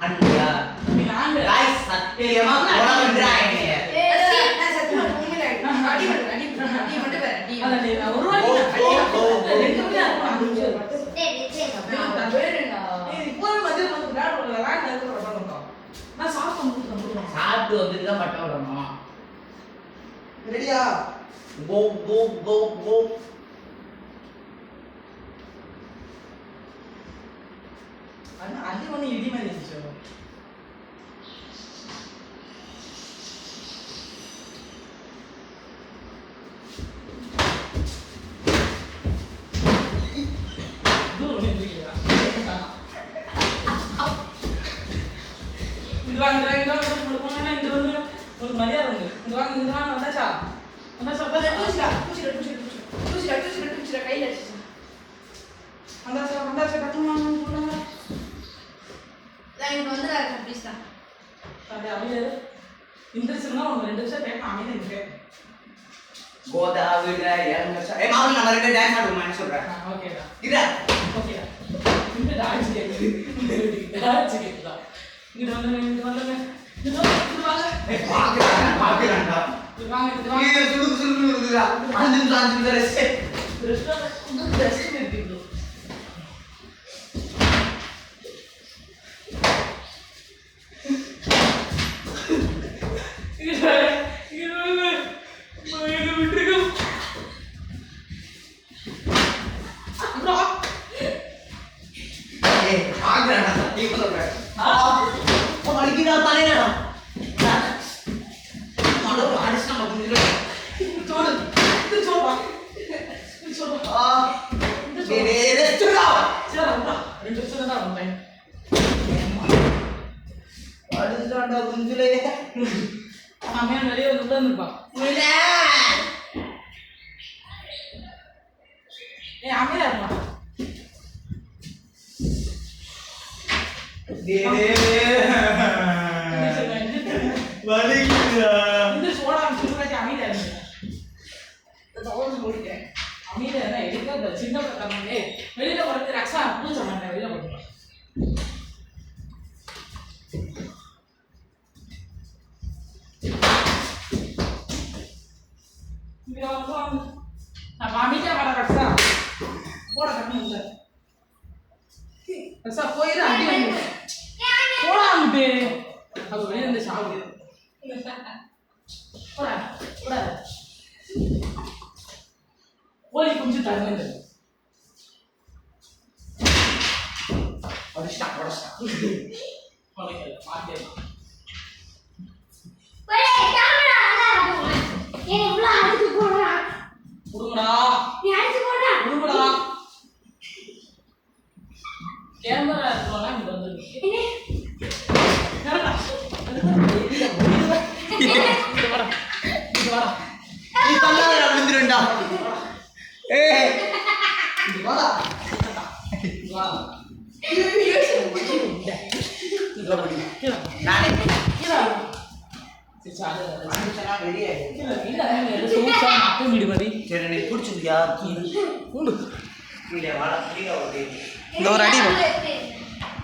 அண்ணா நீ நாங்க गाइस சத்தியமா போட வந்துறாங்க நான் சத்தியமா உண்மையில அடி மட்டும் வேற அடி அத ஒரு வாட்டி ரெண்டு மணி ஆகும் நான் வேறேங்க இப்போ மதியம் வந்து விளையாட நடக்குறோம் நான் சாப்பிட்டு சாப்பிட்டு வந்துட்டு தான் பட்ட விடணும் ரெடியா கோ கோ கோ கோ அண்ணா அடி ஒண்ணு இடி மாதிரி இருந்துச்சு கையில கோதாவில இறங்க ஏய் மாமா நம்ம ரெண்டு டான்ஸ் ஆடுவோம் என்ன சொல்ற ஓகேடா இதா ஓகேடா இந்த டான்ஸ் கேக்குது டான்ஸ் கேக்குதா இங்க வந்து ஏய் பாக்குறான்டா இது சுடு சுடு இருக்குடா 5 நிமிஷம் ரெஸ்ட் ஏய் பாக்குறான்டா சத்தியமா சொல்றேன் மணிக்குடா தலையடா மாடோ ஆடிஸ் நம்ம குஞ்சில அடுத்துட்டான்டா குஞ்சிலே அவன் நிறைய உட்கார்ந்துருப்பான் ஏய் அமைதியா இருப்பான் வலிக்குதா இந்த சோடா சுடுறாச்சு அமைதியா இருங்க தவறு முடிக்கிறேன் அமைதியா இருந்தா எடுக்க சின்ன பக்கம் வெளியில போறது ரக்ஷா பூஜை மாட்டேன் வெளியில போட்டுருப்பான் நான் அமைதியா வர ரக்ஷா போட கட்டணும் ரக்ஷா போயிரு அடி வாங்கி போடா அம்பே அது வெளியில இருந்து சாப்பிடு போடா போடா ஓலி கொஞ்சம் தருங்க அடிச்சா மாட்டே குடுங்கடா குடுங்கடா கேமரா இருக்கோம்னா இங்க வந்துருக்கு நீ தள்ளாதடா விழுந்துருண்டா ஏய் வாடா வா நானே கீழ சரி சாடு மனுஷனா வெளியே கீழ இல்ல சோசா மாட்டு மீடு மாதிரி சரி நீ பிடிச்சிருக்கியா உண்டு கீழே வாடா கீழே ஓடி இந்த ஒரு அடி